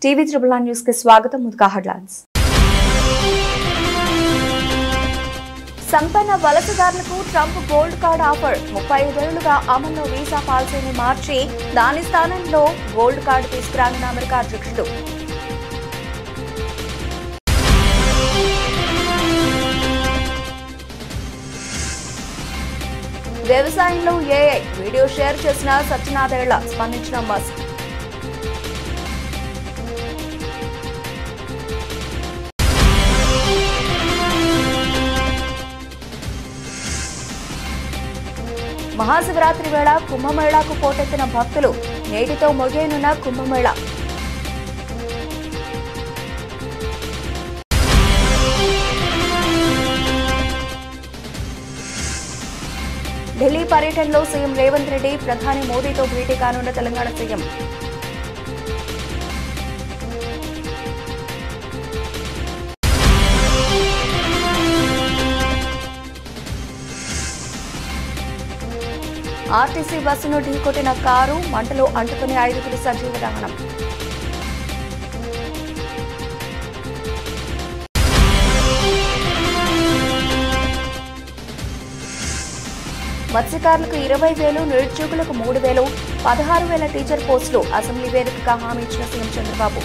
TV triple nine news కి స్వాగతం. ముందుగా హెడ్లైన్స్. సంపన్న వలసదారులకు ట్రంప్ గోల్డ్ కార్డ్ ఆఫర్. 35 ఏళ్లుగా అమల్లో వీసా పాలసీని మార్చి దాని స్థానంలో గోల్డ్ కార్డు తీసుకురానున్న అమెరికా అధ్యక్షుడు. వ్యవసాయంలో ఏఐ వీడియో షేర్ చేసిన సత్యనాథేళ్ల స్పందించిన మస్క్. మహాశివరాత్రి వేళ కుంభమేళాకు పోటెత్తిన భక్తులు. నేటితో ముగియనున్న కుంభమేళా. ఢిల్లీ పర్యటనలో సీఎం రేవంత్ రెడ్డి, ప్రధాని మోదీతో భేటీ కానున్న తెలంగాణ సీఎం. ఆర్టీసీ బస్సును ఢీకొట్టిన కారు, మంటలు అంటుకుని 5 సజీవ దహనం. మత్స్యకారులకు 20,000, నిరుద్యోగులకు 3,000, 16,000 టీచర్ పోస్టులు అసెంబ్లీ వేదికగా హామీ ఇచ్చిన సీఎం చంద్రబాబు.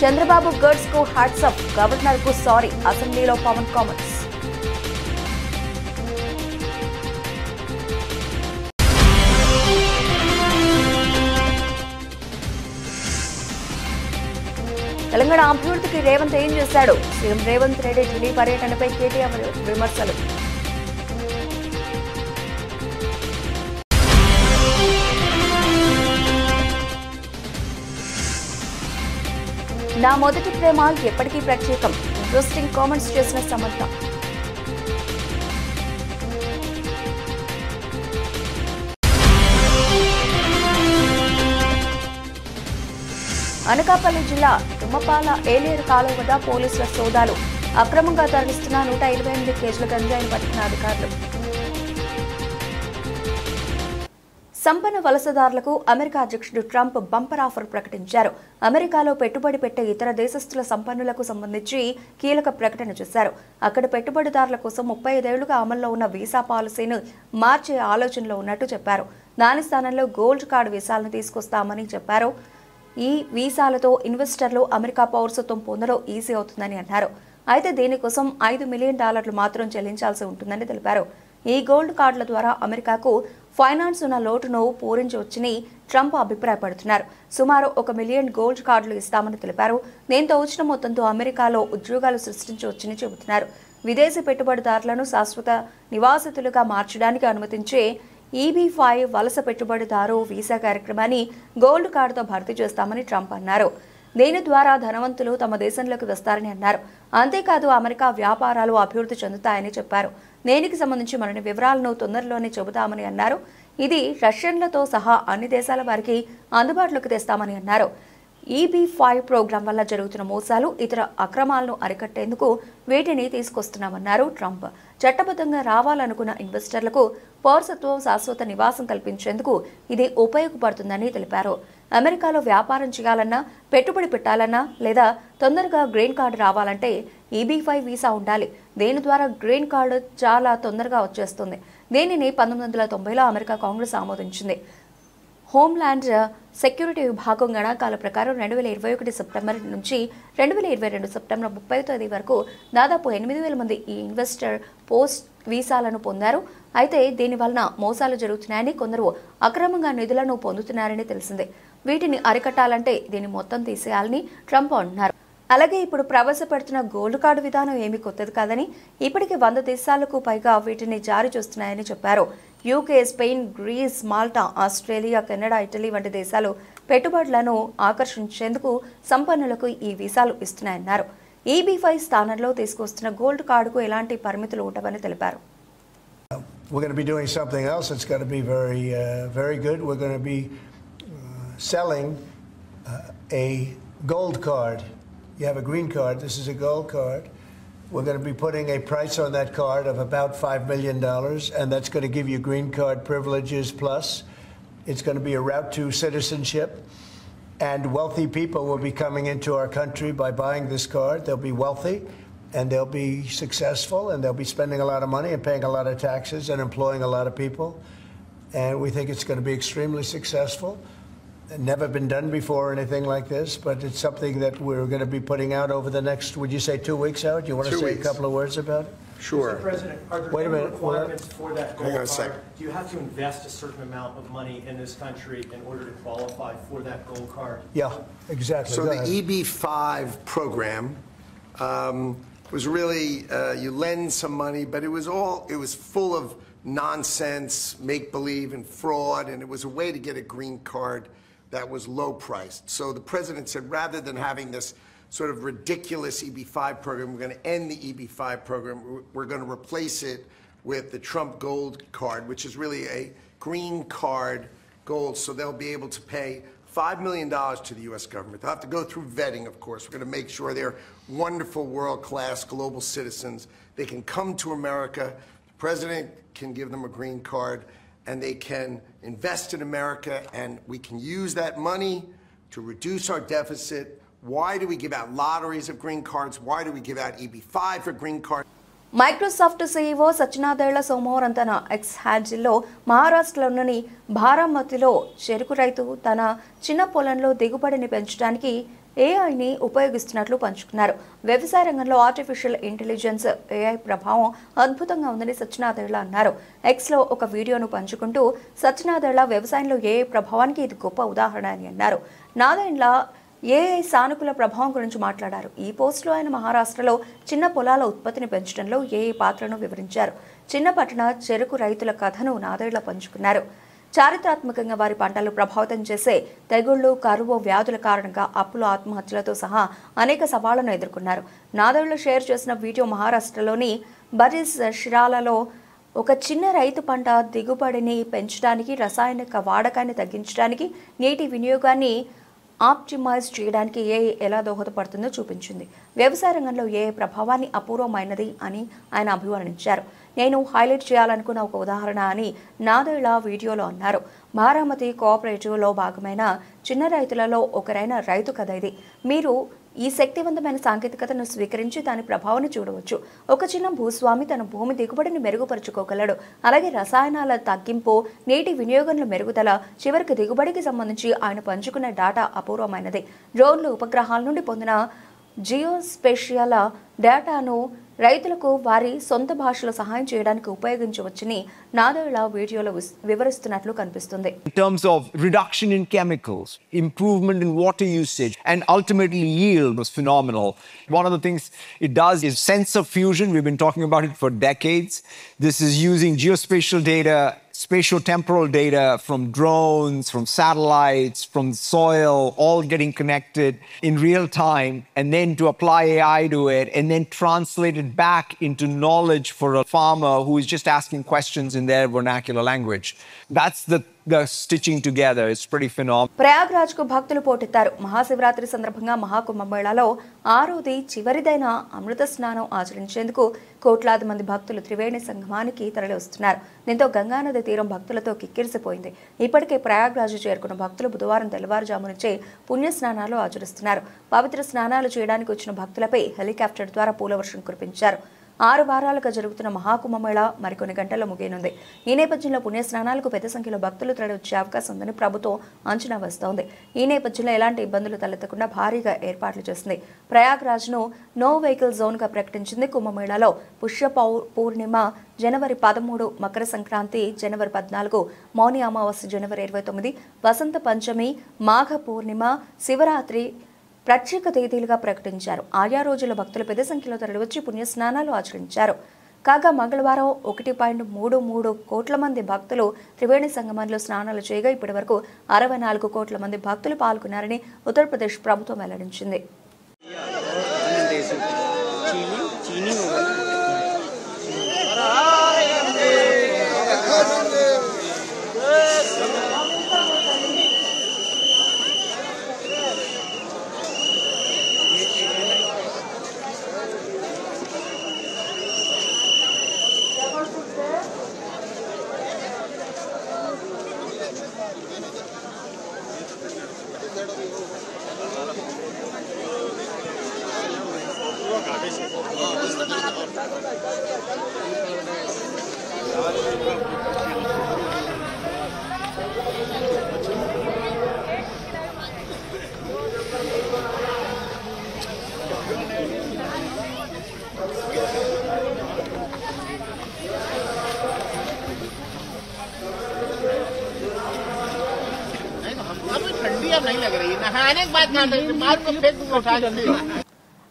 చంద్రబాబు గర్ల్స్ కు హ్యాట్సప్, గవర్నర్ కు సారీ. అసెంబ్లీలో పవన్ కామెంట్స్. తెలంగాణ అభివృద్ధికి రేవంత్ ఏం చేశాడు? సీఎం రేవంత్ రెడ్డి ఢిల్లీ పర్యటనపై కేటీఆర్ విమర్శలు. నా మొదటి ప్రేమ ఎప్పటికీ ప్రత్యేకం. ఇంట్రెస్టింగ్ కామెంట్స్ చేసిన సమంత. అనకాపల్లి జిల్లా తుమ్మపాల ఏలేరు కాలువ వద్ద పోలీసుల సోదాలు. అక్రమంగా తరలిస్తున్న 128 కేజీల గంజాయిని పట్టుకున్న అధికారులు. సంపన్న వలసదారులకు అమెరికా అధ్యక్షుడు ట్రంప్ బంపర్ ఆఫర్ ప్రకటించారు. అమెరికాలో పెట్టుబడి పెట్టే ఇతర దేశస్తుల సంపన్నులకు సంబంధించి కీలక ప్రకటన చేశారు. అక్కడ పెట్టుబడిదారుల కోసం 35 ఏళ్లుగా అమల్లో ఉన్న వీసా పాలసీని మార్చే ఆలోచనలో ఉన్నట్టు చెప్పారు. దాని స్థానంలో గోల్డ్ కార్డు వీసాలను తీసుకొస్తామని చెప్పారు. ఈ వీసాలతో ఇన్వెస్టర్లు అమెరికా పౌరసత్వం పొందడం ఈజీ అవుతుందని అన్నారు. అయితే దీనికోసం $5 మిలియన్ మాత్రం చెల్లించాల్సి ఉంటుందని తెలిపారు. ఈ గోల్డ్ కార్డుల ద్వారా అమెరికాకు ఫైనాన్స్ ఉన్న లోటును పూరించవచ్చని ట్రంప్ అభిప్రాయపడుతున్నారు. సుమారు 1 మిలియన్ గోల్డ్ కార్డులు ఇస్తామని తెలిపారు. దీంతో వచ్చిన మొత్తంతో అమెరికాలో ఉద్యోగాలు సృష్టించవచ్చని చెబుతున్నారు. విదేశీ పెట్టుబడిదారులను శాశ్వత నివాసితులుగా మార్చడానికి అనుమతించే EB-5 వలస పెట్టుబడిదారు వీసా కార్యక్రమాన్ని గోల్డ్ కార్డుతో భర్తీ చేస్తామని ట్రంప్ అన్నారు. దీని ద్వారా ధనవంతులు తమ దేశంలోకి వస్తారని అన్నారు. అంతేకాదు అమెరికా వ్యాపారాలు అభివృద్ధి చెందుతాయని చెప్పారు. దీనికి సంబంధించి మరిన్ని వివరాలను తొందరలోనే చెబుతామని అన్నారు. ఇది రష్యన్లతో సహా అన్ని దేశాల వారికి అందుబాటులోకి తెస్తామని అన్నారు. EB-5 ప్రోగ్రాం వల్ల జరుగుతున్న మోసాలు, ఇతర అక్రమాలను అరికట్టేందుకు వీటిని తీసుకొస్తున్నామన్నారు ట్రంప్. చట్టబద్ధంగా రావాలనుకున్న ఇన్వెస్టర్లకు పౌరసత్వం, శాశ్వత నివాసం కల్పించేందుకు ఇది ఉపయోగపడుతుందని తెలిపారు. అమెరికాలో వ్యాపారం చేయాలన్నా, పెట్టుబడి పెట్టాలన్నా లేదా తొందరగా గ్రీన్ కార్డు రావాలంటే EB-5 వీసా ఉండాలి. దీని ద్వారా గ్రీన్ కార్డు చాలా తొందరగా వచ్చేస్తుంది. దీనిని 1990లో అమెరికా కాంగ్రెస్ ఆమోదించింది. హోమ్ల్యాండ్ సెక్యూరిటీ విభాగం గణాంకాల ప్రకారం 2021 సెప్టెంబర్ నుంచి 2022 సెప్టెంబర్ 30వ తేదీ వరకు దాదాపు 8,000 మంది ఈ ఇన్వెస్టర్ పోస్ట్ వీసాలను పొందారు. అయితే దీనివలన మోసాలు జరుగుతున్నాయని, కొందరు అక్రమంగా నిధులను పొందుతున్నారని తెలిసిందే. వీటిని అరికట్టాలంటే దీన్ని మొత్తం తీసేయాలని ట్రంప్ అన్నారు. అలాగే ఇప్పుడు ప్రవేశపెడుతున్న గోల్డ్ కార్డు విధానం ఏమీ కొత్తది కాదని, ఇప్పటికే 100 దేశాలకు పైగా వీటిని జారీ చేస్తున్నాయని చెప్పారు. UK, Spain, Greece, Malta, Australia, Canada, Italy వంటి దేశాలు పెట్టుబడులను ఆకర్షించేందుకు సంపన్నులకు ఈ వీసాలు ఇస్తున్నాయన్నారు. EB-5 స్థానంలో తీసుకొస్తున్న గోల్డ్ కార్డుకు ఎలాంటి పరిమితులు ఉండవని తెలిపారు. We're going to be doing something else that's going to be very good. We're going to be selling a gold card. You have a green card. This is a gold card. We're going to be putting a price on that card of about $5 million, and that's going to give you green card privileges plus. It's going to be a route to citizenship, and wealthy people will be coming into our country by buying this card. They'll be wealthy, and they'll be successful, and they'll be spending a lot of money and paying a lot of taxes and employing a lot of people. And we think it's going to be extremely successful. Never been done before or anything like this, but it's something that we're going to be putting out over the next, would you say 2 weeks, Howard? Do you want to say a couple of words about it? Sure. Mr. President, are there Wait a any minute. requirements for that gold Hang on a card? second. Do you have to invest a certain amount of money in this country in order to qualify for that gold card? Yeah, exactly. So Go the ahead. EB-5 program was really, you lend some money, but it was full of nonsense, make-believe, and fraud, and it was a way to get a green card that was low-priced. So the president said, rather than having this sort of ridiculous EB-5 program, we're going to end the EB-5 program. We're going to replace it with the Trump Gold Card, which is really a green card gold, so they'll be able to pay $5 million to the U.S. government. They'll have to go through vetting, of course. We're going to make sure they're wonderful, world-class global citizens. They can come to America. The president can give them a green card, and they can invest in America, and we can use that money to reduce our deficit. Why do we give out lotteries of green cards? Why do we give out EB-5 for green cards? Microsoft CEO Satya Nadella సోమవారం తన X హ్యాండిల్లో మహారాష్ట్రలోని బారామతిలో చెరుకు రైతు తన చిన్న పొలంలో దిగుబడిని పెంచడానికి ఏఐని ఉపయోగిస్తున్నట్లు పంచుకున్నారు. వ్యవసాయ రంగంలో ఆర్టిఫిషియల్ ఇంటెలిజెన్స్ ఏఐ ప్రభావం అద్భుతంగా ఉందని సత్యనాదేళ్ల అన్నారు. ఎక్స్లో ఒక వీడియోను పంచుకుంటూ సత్యనాదేళ్ల వ్యవసాయంలో ఏఐ ప్రభావానికి ఇది గొప్ప ఉదాహరణ అని అన్నారు. నాదేళ్ల ఏఐ సానుకూల ప్రభావం గురించి మాట్లాడారు. ఈ పోస్టులో ఆయన మహారాష్ట్రలో చిన్న పొలాల ఉత్పత్తిని పెంచడంలో ఏఐ పాత్రను వివరించారు. చిన్న పట్టణ చెరుకు రైతుల కథను నాదేళ్ల పంచుకున్నారు. చారిత్రాత్మకంగా వారి పంటలు ప్రభావితం చేసే తెగుళ్లు, కరువు, వ్యాధుల కారణంగా అప్పులు, ఆత్మహత్యలతో సహా అనేక సవాళ్లను ఎదుర్కొన్నారు. నాదేళ్ల షేర్ చేసిన వీడియో మహారాష్ట్రలోని బరీస్ షిరాలలో ఒక చిన్న రైతు పంట దిగుబడిని పెంచడానికి, రసాయనిక వాడకాన్ని తగ్గించడానికి, నీటి వినియోగాన్ని ఆప్టిమైజ్ చేయడానికి ఏఐ ఎలా దోహదపడుతుందో చూపించింది. వ్యవసాయ రంగంలో ఏఐ ప్రభావాన్ని అపూర్వమైనది అని ఆయన అభివర్ణించారు. నేను హైలైట్ చేయాలనుకున్న ఒక ఉదాహరణ అని నాదేళ్ల వీడియోలో అన్నారు. బారామతి కోఆపరేటివ్లో భాగమైన చిన్న రైతులలో ఒకరైన రైతు కథ ఇది. మీరు ఈ శక్తివంతమైన సాంకేతికతను స్వీకరించి దాని ప్రభావాన్ని చూడవచ్చు. ఒక చిన్న భూస్వామి తన భూమి దిగుబడిని మెరుగుపరుచుకోగలడు. అలాగే రసాయనాల తగ్గింపు, నీటి వినియోగంలో మెరుగుదల, చివరికి దిగుబడికి సంబంధించి ఆయన పంచుకున్న డేటా అపూర్వమైనది. డ్రోన్లు, ఉపగ్రహాల నుండి పొందిన జియోస్పేషియల్ డేటాను రైతులకు వారి సొంత భాషలో సహాయం చేయడానికి ఉపయోగించవచ్చని నాదేళ్ల వీడియోలో వివరిస్తున్నట్లు కనిపిస్తుంది. In terms of reduction in chemicals, improvement in water usage, and ultimately yield was phenomenal. One of the things it does is sensor fusion. We've been talking about it for decades. This is using geospatial data, spatio-temporal data from drones, from satellites, from soil, all getting connected in real time, and then to apply AI to it, and then translate it back into knowledge for a farmer who is just asking questions in their vernacular language. That's the stitching together. It's pretty phenomenal. Prayagraj కు భక్తులు పోటెత్తారు. మహాశివరాత్రి సందర్భంగా మహాకుంభమేళాలో ఆరోది చివరిదైన అమృత స్నానం ఆచరించేందుకు కోట్లాది మంది భక్తులు త్రివేణి సంగమానికి తరలి వస్తున్నారు. దీంతో గంగానది తీరం భక్తులతో కిక్కిరిసిపోయింది. ఇప్పటికే ప్రయాగ్రాజ్ చేరుకున్న భక్తులు బుధవారం తెల్లవారుజాము నుంచే పుణ్య స్నానాలు ఆచరిస్తున్నారు. పవిత్ర స్నానాలు చేయడానికి వచ్చిన భక్తులపై హెలికాప్టర్ ద్వారా పూలవర్షం కురిపించారు. 6 వారాలుగా జరుగుతున్న మహాకుంభమేళా మరికొన్ని గంటల్లో ముగియనుంది. ఈ నేపథ్యంలో పుణ్యస్నానాలకు పెద్ద సంఖ్యలో భక్తులు తరలి వచ్చే అవకాశం ఉందని ప్రభుత్వం అంచనా వేస్తోంది. ఈ నేపథ్యంలో ఎలాంటి ఇబ్బందులు తలెత్తకుండా భారీగా ఏర్పాట్లు చేసింది. ప్రయాగ్రాజ్ను నో వెహికల్ జోన్గా ప్రకటించింది. కుంభమేళాలో పుష్య పూర్ణిమ జనవరి 13, మకర సంక్రాంతి జనవరి 14, మౌని అమావాస్య జనవరి 29, వసంత పంచమి, మాఘ పూర్ణిమ, శివరాత్రి ప్రత్యేక తేదీలుగా ప్రకటించారు. ఆయా రోజుల భక్తులు పెద్ద సంఖ్యలో తరలివచ్చి పుణ్యస్నానాలు ఆచరించారు. కాగా మంగళవారం 1.33 కోట్ల మంది భక్తులు త్రివేణి సంగమంలో స్నానాలు చేయగా ఇప్పటి వరకు 64 కోట్ల మంది భక్తులు పాల్గొన్నారని ఉత్తరప్రదేశ్ ప్రభుత్వం వెల్లడించింది.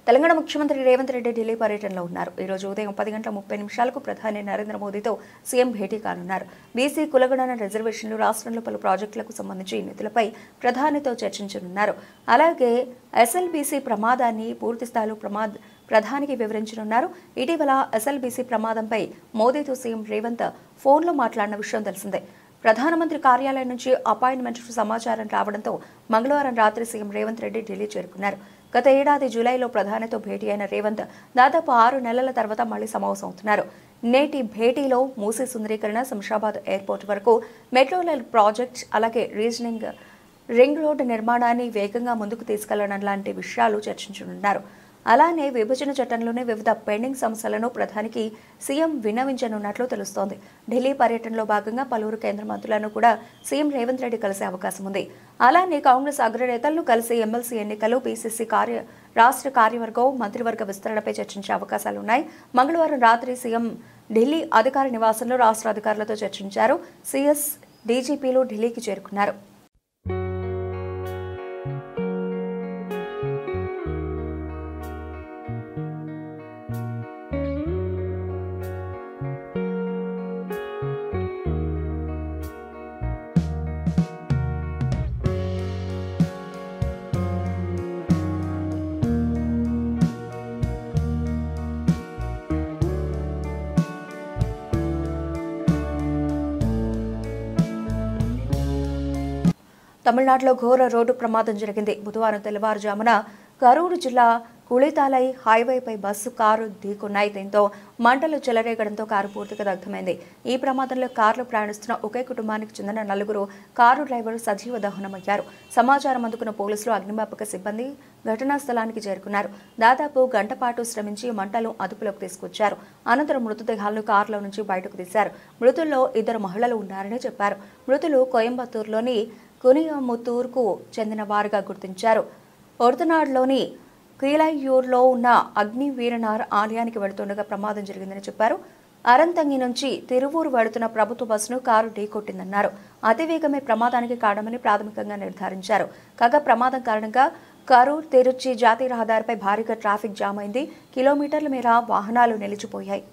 తెలంగాణ ముఖ్యమంత్రి రేవంత్ రెడ్డి ఢిల్లీ పర్యటనలో ఉన్నారు. ఈ రోజు ఉదయం 10:30 ప్రధాని నరేంద్ర మోదీతో సీఎం భేటీ కానున్నారు. బీసీ కులగణన రిజర్వేషన్లు, రాష్ట్రంలో పలు ప్రాజెక్టులకు సంబంధించి నిధులపై ప్రధానితో చర్చించనున్నారు. అలాగే ఎస్ఎల్బీసీ ప్రమాదాన్ని పూర్తిస్థాయిలో ప్రధానికి వివరించనున్నారు. ఇటీవల ఎస్ఎల్బీసీ ప్రమాదంపై మోదీతో సీఎం రేవంత్ ఫోన్లో మాట్లాడిన విషయం తెలిసిందే. ప్రధానమంత్రి కార్యాలయం నుంచి అపాయింట్మెంట్ సమాచారం రావడంతో మంగళవారం రాత్రి సీఎం రేవంత్ రెడ్డి ఢిల్లీ చేరుకున్నారు. గత ఏడాది జూలైలో ప్రధానితో భేటీ అయిన రేవంత్ దాదాపు 6 నెలల తర్వాత మళ్లీ సమావేశమవుతున్నారు. నేటి భేటీలో మూసీ సుందరీకరణ, శంషాబాద్ ఎయిర్పోర్ట్ వరకు మెట్రో రైల్ ప్రాజెక్ట్, అలాగే రింగ్ రోడ్డు నిర్మాణాన్ని వేగంగా ముందుకు తీసుకెళ్లడం లాంటి విషయాలు చర్చించనున్నారు. అలానే విభజన చట్టంలోని వివిధ పెండింగ్ సమస్యలను ప్రధానికి సీఎం విన్నవించనున్నట్లు తెలుస్తోంది. ఢిల్లీ పర్యటనలో భాగంగా పలువురు కేంద్ర మంత్రులను కూడా సీఎం రేవంత్ రెడ్డి కలిసే అవకాశం ఉంది. అలానే కాంగ్రెస్ అగ్రనేతలను కలిసి ఎమ్మెల్సీ ఎన్నికలు, పీసీసీ రాష్ట్ర కార్యవర్గం, మంత్రివర్గ విస్తరణపై చర్చించే అవకాశాలున్నాయి. మంగళవారం రాత్రి సీఎం ఢిల్లీ అధికార నివాసంలో రాష్ట్ర అధికారులతో చర్చించారు. సీఎస్, డీజీపీలు ఢిల్లీకి చేరుకున్నారు. తమిళనాడులో ఘోర రోడ్డు ప్రమాదం జరిగింది. బుధవారం తెల్లవారుజామున కరూరు జిల్లా కుళితాలై హైవేపై బస్సు, కారు ఢీకొన్నాయి. దీంతో మంటలు చెలరేగడంతో కారు పూర్తిగా దగ్ధమైంది. ఈ ప్రమాదంలో కారులో ప్రయాణిస్తున్న ఒకే కుటుంబానికి చెందిన 4 కారు డ్రైవర్ సజీవ దహనమయ్యారు. సమాచారం అందుకున్న పోలీసులు, అగ్నిమాపక సిబ్బంది ఘటనా స్థలానికి చేరుకున్నారు. దాదాపు గంట పాటు శ్రమించి మంటలు అదుపులోకి తీసుకొచ్చారు. అనంతరం మృతదేహాలను కారులో నుంచి బయటకు తీశారు. మృతుల్లో 2 మహిళలు ఉన్నారని చెప్పారు. మృతులు కోయంబత్తూరులోని కునియముత్తూరుకు చెందిన వారుగా గుర్తించారు. ఒర్తనాడులోని కీలయ్యూర్లో ఉన్న అగ్ని వీరనార్ ఆలయానికి వెళుతుండగా ప్రమాదం జరిగిందని చెప్పారు. అరంతంగి నుంచి తిరువూరు వెళుతున్న ప్రభుత్వ బస్సును కారు ఢీకొట్టిందన్నారు. అతివేగమే ప్రమాదానికి కారణమని ప్రాథమికంగా నిర్ధారించారు. కాగా ప్రమాదం కారణంగా కరూర్ తిరుచి జాతీయ రహదారిపై భారీగా ట్రాఫిక్ జామ్ అయింది. కిలోమీటర్ల మేర వాహనాలు నిలిచిపోయాయి.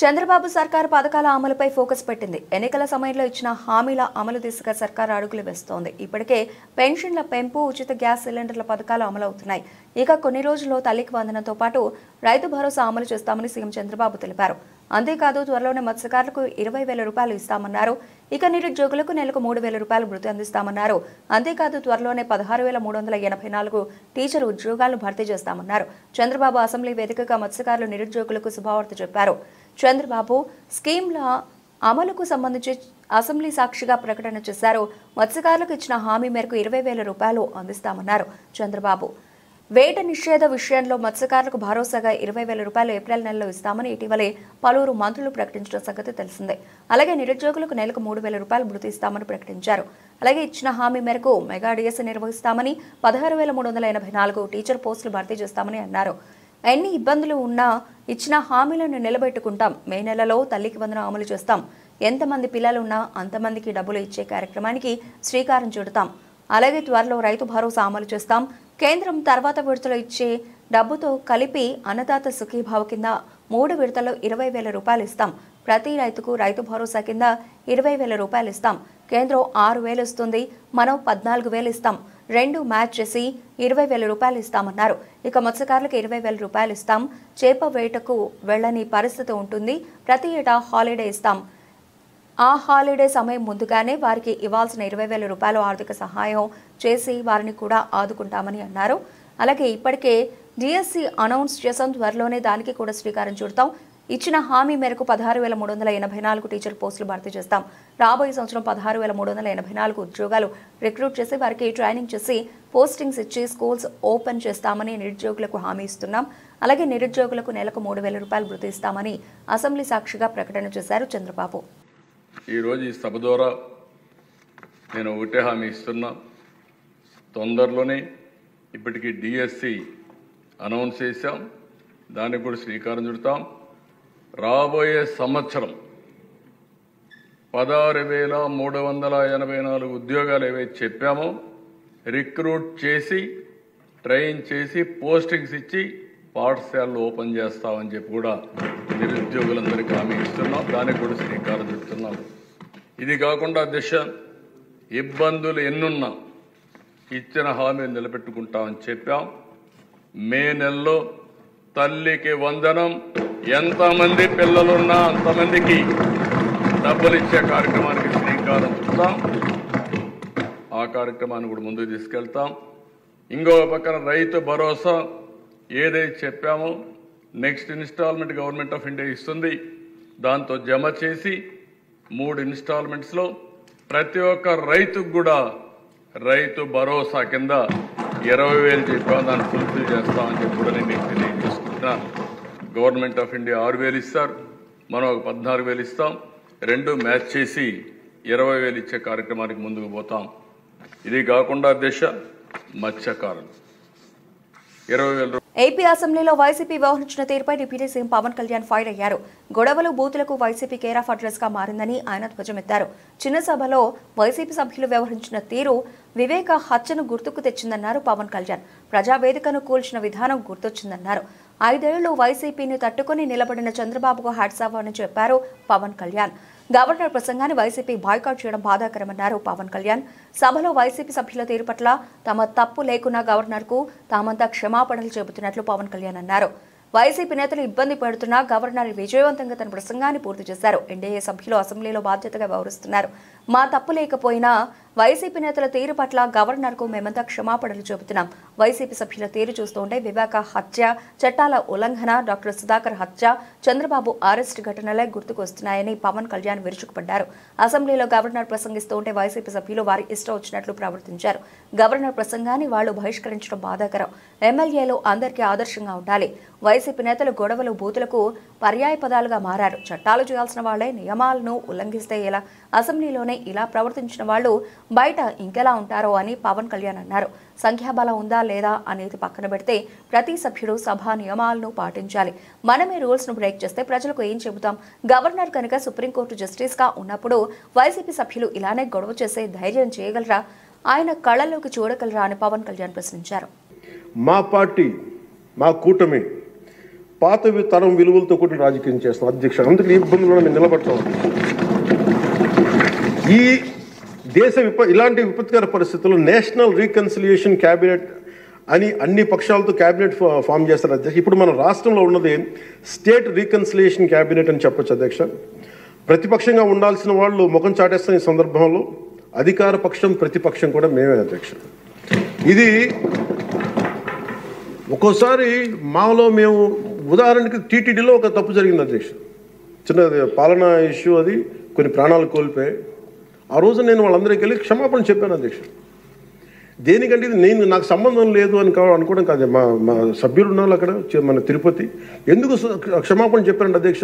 చంద్రబాబు సర్కారు పథకాల అమలుపై ఫోకస్ పెట్టింది. ఎన్నికల సమయంలో ఇచ్చిన హామీల అమలు దిశగా సర్కారు అడుగులు వేస్తోంది. ఇప్పటికే పెన్షన్ల పెంపు, ఉచిత గ్యాస్ సిలిండర్ల పథకాలు అమలవుతున్నాయి. ఇక కొన్ని రోజుల్లో తల్లికి వందనంతో పాటు రైతు భరోసా అమలు చేస్తామని సీఎం చంద్రబాబు తెలిపారు. అంతేకాదు త్వరలోనే మత్స్యకారులకు 20,000 రూపాయలు ఇస్తామన్నారు. ఇక నిరుద్యోగులకు నెలకు 3,000 రూపాయలు భృతి అందిస్తామన్నారు. అంతేకాదు త్వరలోనే 16,384 టీచర్ ఉద్యోగాలను భర్తీ చేస్తామన్నారు. చంద్రబాబు అసెంబ్లీ వేదికగా మత్స్యకారులు, నిరుద్యోగులకు శుభవార్త చెప్పారు. చంద్రబాబు స్కీమ్ల అమలుకు సంబంధించి అసెంబ్లీ సాక్షిగా ప్రకటన చేశారు. మత్స్యకారులకు ఇచ్చిన హామీ మేరకు 20,000 రూపాయలు అందిస్తామన్నారు చంద్రబాబు. వేట నిషేధ విషయంలో మత్స్యకారులకు భరోసాగా 20,000 రూపాయలు ఏప్రిల్ నెలలో ఇస్తామని ఇటీవలే పలువురు మంత్రులు ప్రకటించిన సంగతి తెలిసిందే. అలాగే నిరుద్యోగులకు నెలకు 3,000 రూపాయలు భృతి ఇస్తామని ప్రకటించారు. అలాగే ఇచ్చిన హామీ మేరకు మెగా డిఎస్సీ నిర్వహిస్తామని, 16,384 టీచర్ పోస్టులు భర్తీ చేస్తామని అన్నారు. ఎన్ని ఇబ్బందులు ఉన్నా ఇచ్చిన హామీలను నిలబెట్టుకుంటాం. మే నెలలో తల్లికి వందనం అమలు చేస్తాం. ఎంతమంది పిల్లలున్నా అంతమందికి డబ్బులు ఇచ్చే కార్యక్రమానికి శ్రీకారం చుడతాం. అలాగే త్వరలో రైతు భరోసా అమలు చేస్తాం. కేంద్రం తర్వాత విడతలో ఇచ్చే డబ్బుతో కలిపి అన్నదాత సుఖీభావ కింద 3 విడతల్లో 20,000 రూపాయలు ఇస్తాం. ప్రతి రైతుకు రైతు భరోసా కింద 20,000 రూపాయలు ఇస్తాం. కేంద్రం 6,000 ఇస్తుంది, మనం 14,000 ఇస్తాం. 2 మ్యాచ్ చేసి 20,000 రూపాయలు ఇస్తామన్నారు. ఇక మత్స్యకారులకు 20,000 రూపాయలు ఇస్తాం. చేప వేటకు వెళ్లని పరిస్థితి ఉంటుంది. ప్రతి ఏటా హాలిడే ఇస్తాం. ఆ హాలిడే సమయం ముందుగానే వారికి ఇవ్వాల్సిన 20,000 రూపాయలు ఆర్థిక సహాయం చేసి వారిని కూడా ఆదుకుంటామని అన్నారు. అలాగే ఇప్పటికే డిఎస్సి అనౌన్స్ చేసాం. త్వరలోనే దానికి కూడా శ్రీకారం చుడతాం. ఇచ్చిన హామీ మేరకు 16,384 టీచర్ పోస్టులు భర్తీ చేస్తాం. రాబోయే సంవత్సరం 16,384 ఉద్యోగాలు రిక్రూట్ చేసి వారికి ట్రైనింగ్ చేసి పోస్టింగ్స్ ఇచ్చి స్కూల్స్ ఓపెన్ చేస్తామని నిరుద్యోగులకు హామీ ఇస్తున్నాం. అలాగే నిరుద్యోగులకు నెలకు 3,000 రూపాయలు భృతి ఇస్తామని అసెంబ్లీ సాక్షిగా ప్రకటన చేశారు చంద్రబాబు. ఈరోజు ఈ సభ ద్వారా నేను ఒకటే హామీ ఇస్తున్నా. తొందరలోనే ఇప్పటికీ డిఎస్సి అనౌన్స్ చేశాం. దానికి కూడా శ్రీకారం చుడతాం. రాబోయే సంవత్సరం 16,384 ఉద్యోగాలు ఏవైతే చెప్పామో రిక్రూట్ చేసి ట్రైన్ చేసి పోస్టింగ్స్ ఇచ్చి పాఠశాలలు ఓపెన్ చేస్తామని చెప్పి కూడా నిరుద్యోగులందరికీ హామీ ఇస్తున్నాం. దానికి కూడా శ్రీకారం చుడుతున్నాం. ఇది కాకుండా దిశ ఇబ్బందులు ఎన్నున్నా ఇచ్చిన హామీలు నిలబెట్టుకుంటామని చెప్పాం. మే నెలలో తల్లికి వందనం, ఎంతమంది పిల్లలున్నా అంతమందికి డబ్బులు ఇచ్చే కార్యక్రమానికి శ్రీకారం చుడతాం. ఆ కార్యక్రమాన్ని కూడా ముందుకు తీసుకెళ్తాం. ఇంకో పక్కన రైతు భరోసా ఏదైతే చెప్పామో next installment government of India ఇస్తుంది. దాంతో జమ చేసి 3 ఇన్స్టాల్మెంట్స్లో ప్రతి ఒక్క రైతుకు కూడా రైతు భరోసా కింద 20,000 చెప్పాము. దాన్ని ఫుల్ఫిల్ చేస్తామని చెప్పి కూడా నేను తెలియజేసుకుంటున్నాను. గవర్నమెంట్ ఆఫ్ ఇండియా 6,000 ఇస్తారు. మనం ఒక 14,000 ఇస్తాం. 2 మ్యాచ్ చేసి 20,000 ఇచ్చే కార్యక్రమానికి ముందుకు పోతాం. ఇది కాకుండా దిశ మత్స్యకారులు 20,000. ఏపీ అసెంబ్లీలో వైసీపీ వ్యవహరించిన తీరుపై deputy CM Pawan Kalyan fire అయ్యారు. గొడవలు బూతులకు వైసీపీ కేర్ ఆఫ్ అడ్రస్ గా మారిందని ఆయన ధ్వజమెత్తారు. చిన్న సభలో వైసీపీ సభ్యులు వ్యవహరించిన తీరు వివేక హత్యను గుర్తుకు తెచ్చిందన్నారు పవన్ కళ్యాణ్. ప్రజావేదికను కూల్చిన విధానం గుర్తొచ్చిందన్నారు. 5 ఏళ్లు వైసీపీని తట్టుకుని నిలబడిన చంద్రబాబుకు హ్యాట్స్ ఆఫ్ అని చెప్పారు పవన్ కళ్యాణ్. గవర్నర్ ప్రసంగాన్ని వైసీపీ బాయ్కాట్ చేయడం బాధాకరమన్నారు పవన్ కళ్యాణ్. సభలో వైసీపీ సభ్యుల తీరు పట్ల తమ తప్పు లేకున్నా గవర్నర్కు తామంతా క్షమాపణలు చెబుతున్నట్లు పవన్ కళ్యాణ్ అన్నారు. వైసీపీ నేతలు ఇబ్బంది పెడుతున్నా గవర్నర్ విజయవంతంగా తన ప్రసంగాన్ని పూర్తి చేశారు. ఎన్డీఏ సభ్యులు అసెంబ్లీలో బాధ్యతగా వ్యవహరిస్తున్నారు. మా తప్పు లేకపోయినా వైసీపీ నేతల తీరు పట్ల గవర్నర్కు మేమంతా క్షమాపణలు చెబుతున్నాం. వైసీపీ సభ్యుల తీరు చూస్తుంటే వివేక హత్య, చట్టాల ఉల్లంఘన, డాక్టర్ సుధాకర్ హత్య, చంద్రబాబు అరెస్ట్ ఘటనలే గుర్తుకొస్తున్నాయని పవన్ కళ్యాణ్ విరుచుకుపడ్డారు. అసెంబ్లీలో గవర్నర్ ప్రసంగిస్తూ ఉంటే వైసీపీ సభ్యులు వారి ఇష్టం వచ్చినట్లు ప్రవర్తించారు. గవర్నర్ ప్రసంగాన్ని వాళ్లు బహిష్కరించడం బాధాకరం. ఎమ్మెల్యేలు అందరికీ ఆదర్శంగా ఉండాలి. వైసీపీ నేతలు గొడవలు బూతులకు పర్యాయ పదాలుగా మారారు. చట్టాలు చేయాల్సిన వాళ్లే నియమాలను ఉల్లంఘిస్తే ఎలా? అసెంబ్లీలోనే ఇలా ప్రవర్తించిన వాళ్లు బయట ఇంకెలా ఉంటారో అని పవన్ కళ్యాణ్ అన్నారు. సంఖ్యాబలం ఉందా లేదా అనేది పక్కన పెడితే ప్రతి సభ్యుడు సభా నియమాలను పాటించాలి. మనమే రూల్స్ ను బ్రేక్ చేస్తే ప్రజలకు ఏం చెబుతాం? గవర్నర్ కనుక సుప్రీంకోర్టు జస్టిస్ గా ఉన్నప్పుడు వైసీపీ సభ్యులు ఇలానే గొడవ చేసే ధైర్యం చేయగలరా? ఆయన కళ్ళలోకి చూడగలరా అని పవన్ కళ్యాణ్ ప్రశ్నించారు. మా పార్టీ, మా కూటమి పాత తరం విలువలతో కూడిన రాజకీయం చేస్తాం అధ్యక్ష. అందుకే ఈ ఇబ్బందులను మేము నిలబడతాం. ఈ దేశ ఇలాంటి విపత్కర పరిస్థితుల్లో నేషనల్ రీకన్సిలియేషన్ క్యాబినెట్ అని అన్ని పక్షాలతో క్యాబినెట్ ఫామ్ చేస్తారు అధ్యక్ష. ఇప్పుడు మన రాష్ట్రంలో ఉన్నది స్టేట్ రీకన్సిలియేషన్ క్యాబినెట్ అని చెప్పొచ్చు అధ్యక్ష. ప్రతిపక్షంగా ఉండాల్సిన వాళ్ళు ముఖం చాటేస్తున్న ఈ సందర్భంలో అధికార పక్షం ప్రతిపక్షం కూడా మేమే అధ్యక్ష. ఇది ఒక్కోసారి మాలో మేము ఉదాహరణకి టీటీడీలో ఒక తప్పు జరిగింది అధ్యక్ష. చిన్న పాలనా ఇష్యూ, అది కొన్ని ప్రాణాలు కోల్పోయి ఆ రోజు నేను వాళ్ళందరికీ వెళ్ళి క్షమాపణ చెప్పాను అధ్యక్ష. దేనికంటే ఇది నాకు సంబంధం లేదు అని అనుకోవడం కాదు. మా సభ్యులు ఉన్నారు అక్కడ మన తిరుపతి. ఎందుకు క్షమాపణ చెప్పానండి అధ్యక్ష?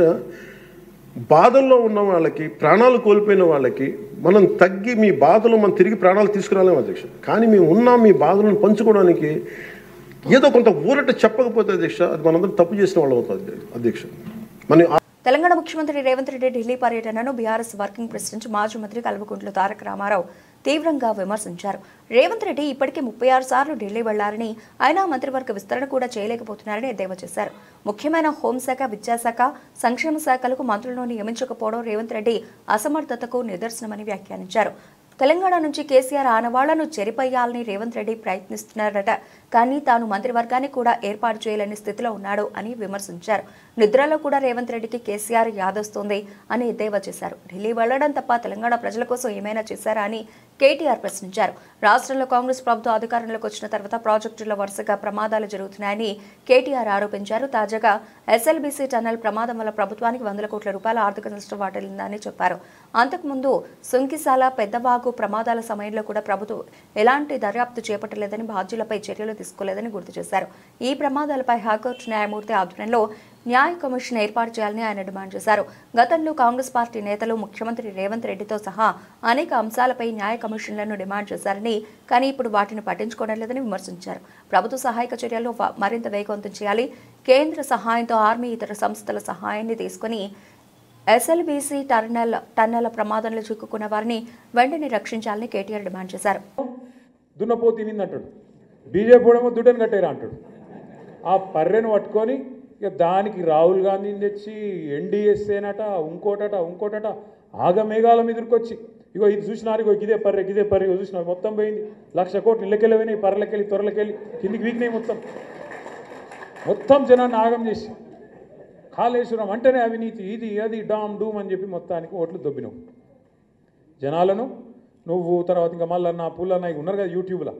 బాధల్లో ఉన్న వాళ్ళకి, ప్రాణాలు కోల్పోయిన వాళ్ళకి మనం తగ్గి మీ బాధలో మనం తిరిగి ప్రాణాలు తీసుకురాలేము అధ్యక్ష. కానీ మేము ఉన్నాం మీ బాధలను పంచుకోవడానికి. ఏదో కొంత ఊరట చెప్పకపోతే అధ్యక్ష అది మనందరం తప్పు చేసిన వాళ్ళు అవుతుంది అధ్యక్ష. తెలంగాణ ముఖ్యమంత్రి రేవంత్ రెడ్డి ఢిల్లీ పర్యటనను బీఆర్ఎస్ వర్కింగ్ ప్రెసిడెంట్ మాజీ మంత్రి కల్వకుంట్ల తారక రామారావు తీవ్రంగా విమర్శించారు. రేవంత్ రెడ్డి ఇప్పటికే 36 సార్లు ఢిల్లీ వెళ్లారని, ఆయన మంత్రివర్గ విస్తరణ కూడా చేయలేకపోతున్నారని ఎద్దేవా చేశారు. ముఖ్యమైన హోంశాఖ, విద్యాశాఖ, సంక్షేమ శాఖలకు మంత్రులను నియమించకపోవడం రేవంత్ రెడ్డి అసమర్థతకు నిదర్శనమని వ్యాఖ్యానించారు. తెలంగాణ నుంచి కేసీఆర్ ఆనవాళ్లను చెరిపేయాలని రేవంత్ రెడ్డి ప్రయత్నిస్తున్నారట. కానీ తాను మంత్రివర్గాన్ని కూడా ఏర్పాటు చేయలేని స్థితిలో ఉన్నాడు అని విమర్శించారు. నిద్రలో కూడా రేవంత్ రెడ్డికి కేసీఆర్ యాదొస్తోంది అని ఎద్దేవా చేశారు. ఢిల్లీ వెళ్లడం తప్ప తెలంగాణ ప్రజల కోసం ఏమైనా చేశారా అని కేటీఆర్ ప్రశ్నించారు. రాష్ట్రంలో కాంగ్రెస్ ప్రభుత్వం అధికారంలోకి వచ్చిన తర్వాత ప్రాజెక్టుల్లో వరుసగా ప్రమాదాలు జరుగుతున్నాయని కేటీఆర్ ఆరోపించారు. తాజాగా ఎస్ఎల్బీసీ టన్నెల్ ప్రమాదం వల్ల ప్రభుత్వానికి 100 కోట్ల రూపాయల ఆర్థిక నష్టం వాటిల్లిందని చెప్పారు. అంతకుముందు సుంకిశాల పెద్దవాగు ప్రమాదాల సమయంలో కూడా ప్రభుత్వం ఎలాంటి దర్యాప్తు చేపట్టలేదని, బాధ్యులపై చర్యలు తీసుకోలేదని గుర్తు చేశారు. ఈ ప్రమాదాలపై హైకోర్టు న్యాయమూర్తి ఆధ్వర్యంలో న్యాయ కమిషన్ ఏర్పాటు చేయాలని ఆయన డిమాండ్ చేశారు. గతంలో కాంగ్రెస్ పార్టీ నేతలు ముఖ్యమంత్రి రేవంత్ రెడ్డితో సహా అనేక అంశాలపై న్యాయ కమిషన్లను డిమాండ్ చేశారని, కానీ ఇప్పుడు వాటిని పట్టించుకోవడం లేదని విమర్శించారు. ప్రభుత్వ సహాయక చర్యలు మరింత వేగవంతం చేయాలి. కేంద్ర సహాయంతో ఆర్మీ ఇతర సంస్థల సహాయాన్ని తీసుకుని ఎస్ఎల్బీసీ టన్నెల ప్రమాదంలో చిక్కుకున్న వారిని వెంటనే రక్షించాలని కేటీఆర్ డిమాండ్ చేశారు. దున్నపోతినిందంటాడు, బీజేపీ ఏమో దుడ్డని కట్టేరా అంటాడు. ఆ పర్రెను పట్టుకొని ఇక దానికి రాహుల్ గాంధీని తెచ్చి ఎన్డీఎస్ఏనట ఇంకోటట ఆగమేఘాల మీదకి ఇగో ఇది చూసినారు, ఇగో ఇదే పర్రె ఇగో చూసినారు, మొత్తం పోయింది. 1,00,000 కోట్లు ఇళ్ళకెళ్ళి పోయినాయి, పర్రెలకెళ్ళి త్వరలకెళ్ళి కిందికి వీకినాయి. మొత్తం జనాన్ని ఆగం చేసి కాళేశ్వరం అంటేనే అవినీతి, ఇది అది డామ్ డూమ్ అని చెప్పి మొత్తానికి ఓట్లు దొబ్బినావు జనాలను. నువ్వు తర్వాత ఇంకా మళ్ళీ పుల్లన్న ఉన్నారు కదా యూట్యూబ్లో,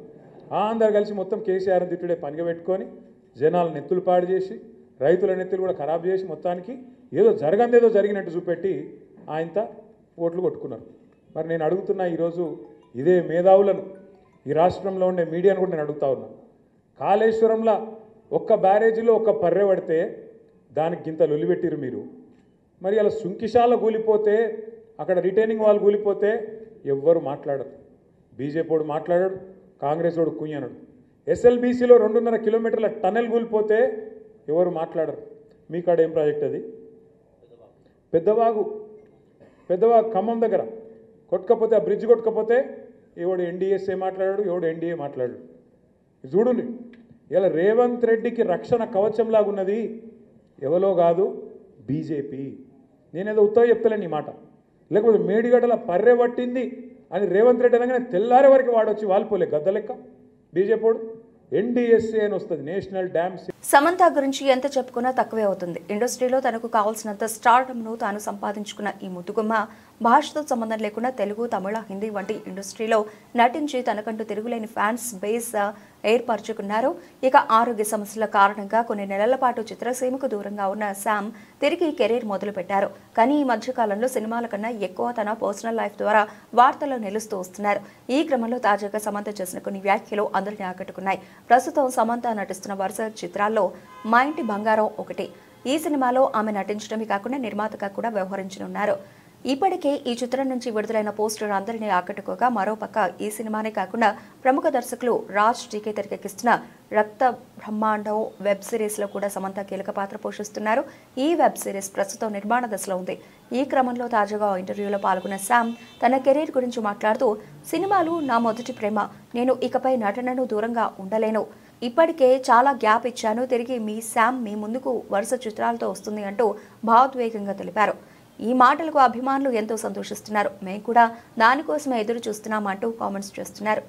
అందరు కలిసి మొత్తం కేసీఆర్ తిట్టుడే పనిగా పెట్టుకొని జనాల నెత్తులు పాడు చేసి, రైతుల నెత్తులు కూడా ఖరాబ్ చేసి, మొత్తానికి ఏదో జరగందేదో జరిగినట్టు చూపెట్టి ఆయనతో ఓట్లు కొట్టుకున్నారు. మరి నేను అడుగుతున్నా, ఈరోజు ఇదే మేధావులను, ఈ రాష్ట్రంలో ఉండే మీడియాను కూడా నేను అడుగుతా ఉన్నా. కాళేశ్వరంలో ఒక్క బ్యారేజీలో ఒక్క పర్రె పడితే దానికి ఇంత లొల్లిపెట్టిరు మీరు. మరి అలా సుంకిశాల కూలిపోతే, అక్కడ రిటైనింగ్ వాల్ కూలిపోతే ఎవ్వరు మాట్లాడరు. బీజేపీ వాడు మాట్లాడాడు, కాంగ్రెస్ వాడు కుయ్యనడు. ఎస్ఎల్బీసీలో 2.5 కిలోమీటర్ల టన్నెల్ కూలిపోతే ఎవరు మాట్లాడరు. మీ కాడ ఏం ప్రాజెక్ట్ అది? పెద్దవాగు ఖమ్మం దగ్గర కొట్టకపోతే, ఆ బ్రిడ్జ్ కొట్టకపోతే ఎవడు ఎన్డీఎస్ఏ మాట్లాడాడు, ఎవడు ఎన్డీఏ మాట్లాడాడు. చూడండి, ఇలా రేవంత్ రెడ్డికి రక్షణ కవచంలాగా ఉన్నది ఎవరో కాదు, బీజేపీ. నేనేదో ఉత్తగా చెప్తలేను ఈ మాట. లేకపోతే మేడిగడ్డల పర్రె పట్టింది అని రేవంత్ రెడ్డి అనగానే తెల్లారే వరకు వాడొచ్చి వాలిపోలే గద్ద లెక్క బీజేపీ వాడు. ఎన్డీఎస్ఏ అని వస్తుంది, నేషనల్ డ్యామ్. సమంత గురించి ఎంత చెప్పుకున్నా తక్కువే అవుతుంది. ఇండస్ట్రీలో తనకు కావాల్సినంత స్టార్డమ్ను తాను సంపాదించుకున్న ఈ ముద్దుగుమ్మ భాషతో సంబంధం లేకుండా తెలుగు, తమిళ, హిందీ వంటి ఇండస్ట్రీలో నటించి తనకంటూ తిరుగులేని ఫ్యాన్స్ బేస్ ఏర్పరచుకున్నారు. ఇక ఆరోగ్య సమస్యల కారణంగా కొన్ని నెలల పాటు చిత్రసీమకు దూరంగా ఉన్న శామ్ తిరిగి కెరీర్ మొదలుపెట్టారు. కానీ ఈ మధ్యకాలంలో సినిమాల కన్నా ఎక్కువ తన పర్సనల్ లైఫ్ ద్వారా వార్తల్లో నిలుస్తూ వస్తున్నారు. ఈ క్రమంలో తాజాగా సమంత చేసిన కొన్ని వ్యాఖ్యలు అందరినీ ఆకట్టుకున్నాయి. ప్రస్తుతం సమంత నటిస్తున్న వరుస చిత్రాల్లో మా ఇంటి బంగారం ఒకటి. ఈ సినిమాలో ఆమె నటించడమే కాకుండా నిర్మాతగా కూడా వ్యవహరించనున్నారు. ఇప్పటికే ఈ చిత్రం నుంచి విడుదలైన పోస్టర్ అందరినీ ఆకట్టుకోగా, మరోపక్క ఈ సినిమానే కాకుండా ప్రముఖ దర్శకులు రాజ్ టీకే తెరకెక్కిస్తున్న రక్త బ్రహ్మాండం వెబ్ సిరీస్లో కూడా సమంత కీలక పాత్ర పోషిస్తున్నారు. ఈ వెబ్ సిరీస్ ప్రస్తుతం నిర్మాణ దశలో ఉంది. ఈ క్రమంలో తాజాగా ఇంటర్వ్యూలో పాల్గొన్న శామ్ తన కెరీర్ గురించి మాట్లాడుతూ, సినిమాలు నా మొదటి ప్రేమ, నేను ఇకపై నటనను దూరంగా ఉండలేను, ఇప్పటికే చాలా గ్యాప్ ఇచ్చాను, తిరిగి మీ శామ్ మీ ముందుకు వరుస చిత్రాలతో వస్తుంది అంటూ భావోద్వేగంగా తెలిపారు. ఈ మాటలకు అభిమానులు ఎంతో సంతోషిస్తున్నారు. మేము కూడా దానికోసమే ఎదురు చూస్తున్నామంటూ కామెంట్స్ చేస్తున్నారు.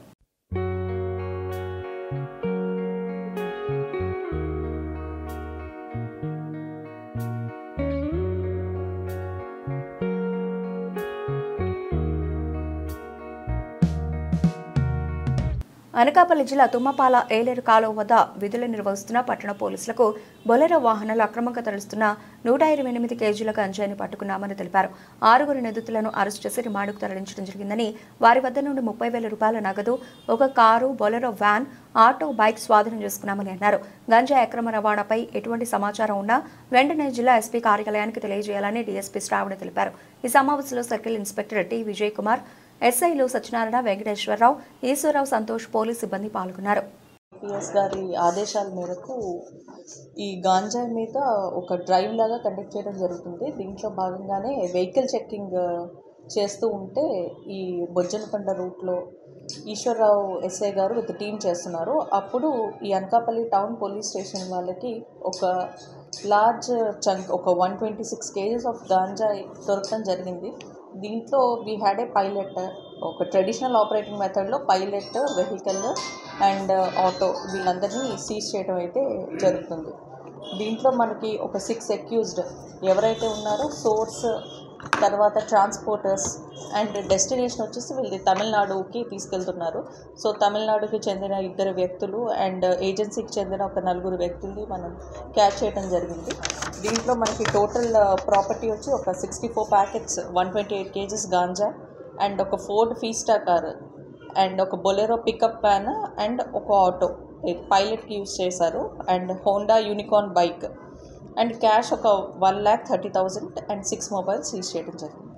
అనకాపల్లి జిల్లా తుమ్మపాల ఏలేరు కాలువ వద్ద విధులు నిర్వహిస్తున్న పట్టణ పోలీసులకు బొలెరో వాహనాలు అక్రమంగా తరలిస్తున్న 128 కేజీల గంజాయిని పట్టుకున్నామని తెలిపారు. 6 నిందితులను అరెస్టు చేసి రిమాండ్కు తరలించడం జరిగిందని, వారి వద్ద నుండి 30,000 రూపాయల నగదు, ఒక car, Bolero van, auto, bike స్వాధీనం చేసుకున్నామని అన్నారు. గంజాయి అక్రమ రవాణాపై ఎటువంటి సమాచారం ఉన్నా వెంటనే జిల్లా ఎస్పీ కార్యాలయానికి తెలియజేయాలని డీఎస్పీ శ్రావణి తెలిపారు. ఈ సమావేశంలో circle inspector T Vijay Kumar, ఎస్ఐలు సత్యనారాయణ, వెంకటేశ్వరరావు, ఈశ్వరరావు, సంతోష్, పోలీసు సిబ్బంది పాల్గొన్నారు. పిఎస్ గారి ఆదేశాల మేరకు ఈ గాంజాయి మీద ఒక డ్రైవ్ లాగా కండక్ట్ చేయడం జరుగుతుంది. దీంట్లో భాగంగానే వెహికల్ చెక్కింగ్ చేస్తూ ఉంటే ఈ బొజ్జనకొండ రూట్లో ఈశ్వరరావు ఎస్ఐ గారు విత్ టీం చేస్తున్నారు. అప్పుడు ఈ అనకాపల్లి టౌన్ పోలీస్ స్టేషన్ వాళ్ళకి ఒక లార్జ్ చంక్, ఒక 126 కేజీస్ ఆఫ్ గాంజాయి దొరకడం జరిగింది. దీంట్లో వీ హ్యాడ్ ఏ పైలట్, ఒక ట్రెడిషనల్ ఆపరేటింగ్ మెథడ్లో పైలట్, వెహికల్ అండ్ ఆటో వీళ్ళందరినీ సీజ్ చేయడం అయితే జరుగుతుంది. దీంట్లో మనకి ఒక 6 అక్యూజ్డ్ ఎవరైతే ఉన్నారో సోర్స్, తర్వాత ట్రాన్స్పోర్టర్స్ అండ్ డెస్టినేషన్ వచ్చేసి వీళ్ళు తమిళనాడుకి తీసుకెళ్తున్నారు. సో తమిళనాడుకి చెందిన 2 వ్యక్తులు అండ్ ఏజెన్సీకి చెందిన ఒక 4 వ్యక్తుల్ని మనం క్యాచ్ చేయడం జరిగింది. దీంట్లో మనకి టోటల్ ప్రాపర్టీ వచ్చి ఒక 64 ప్యాకెట్స్ 128 kgs గాంజా అండ్ ఒక ఫోర్డ్ ఫీస్టా కార్ అండ్ ఒక బొలెరో పికప్ వ్యాన్ అండ్ ఒక ఆటో పైలట్కి యూజ్ చేశారు and Honda unicorn bike and cash ఒక 1,30,000 అండ్ 6 మొబైల్స్ సీజ్ చేయడం జరిగింది.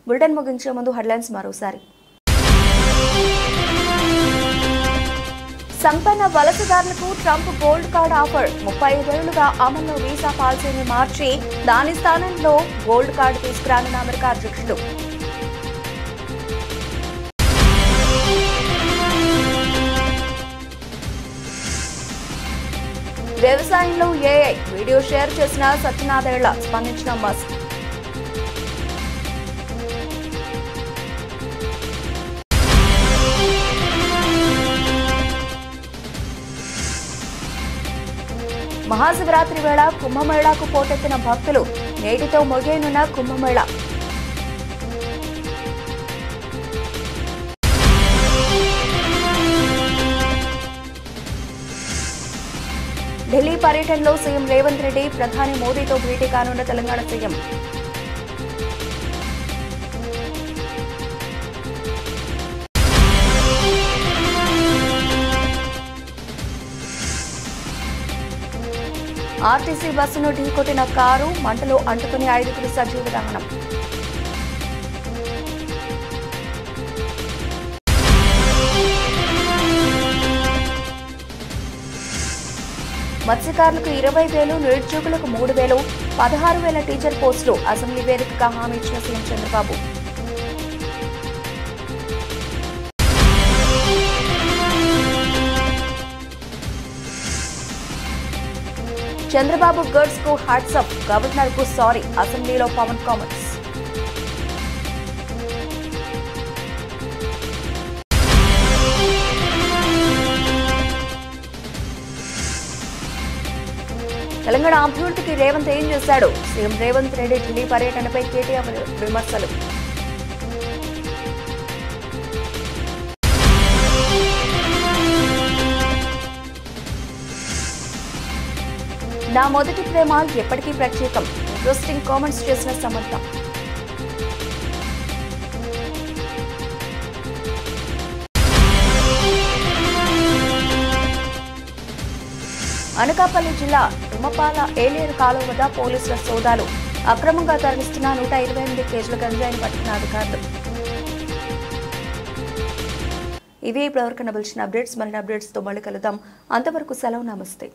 బులెటిన్ ముగించే ముందు హెడ్లైన్స్ మరోసారి. సంపన్న వలసదారులకు ట్రంప్ గోల్డ్ కార్డ్ ఆఫర్. 35 ఏళ్లుగా అమల్లో వీసా పాలసీని మార్చి దాని స్థానంలో గోల్డ్ కార్డు తీసుకురానున్న అమెరికా అధ్యక్షుడు. వ్యవసాయంలో ఏఐ వీడియో షేర్ చేసిన సత్యనాదేళ్ల స్పందించిన మస్క్. మహాశివరాత్రి వేళ కుంభమేళాకు పోటెత్తిన భక్తులు. నేటితో ముగియనున్న కుంభమేళా. ఢిల్లీ పర్యటనలో సీఎం రేవంత్ రెడ్డి ప్రధాని మోదీతో భేటీ కానున్న తెలంగాణ సీఎం. ఆర్టీసీ బస్సును ఢీకొట్టిన కారు, మంటలు అంటుకుని 5 సజీవ దహనం. మత్స్యకారులకు 20,000, నిరుద్యోగులకు 3,000, 16,000 టీచర్ పోస్టులు అసెంబ్లీ వేదికగా హామీ ఇచ్చిన సీఎం చంద్రబాబు. చంద్రబాబు గర్ల్స్ కు హ్యాట్సప్, గవర్నర్ కు సారీ, అసెంబ్లీలో పవన్ కామెంట్స్. తెలంగాణ అభివృద్ధికి రేవంత్ ఏం చేశాడు? సీఎం రేవంత్ రెడ్డి ఢిల్లీ పర్యటనపై కేటీఆర్ విమర్శలు. నా మొదటి ప్రేమ ఎప్పటికీ ప్రత్యేకం, ఇంట్రెస్టింగ్ కామెంట్స్ చేసిన సమంత. అనకాపల్లి జిల్లా తుమ్మపాల ఏలేరు కాలువ వద్ద పోలీసుల సోదాలు. అక్రమంగా తరలిస్తున్న 128 కేజీల గంజాయిని పట్టుకున్న అధికారులు. ఇవి ఇప్పటివరకు నబిల్చిన అప్డేట్స్. మరిన్ని అప్డేట్స్తో మళ్ళీ కలుద్దాం. అంతవరకు సెలవు, నమస్తే.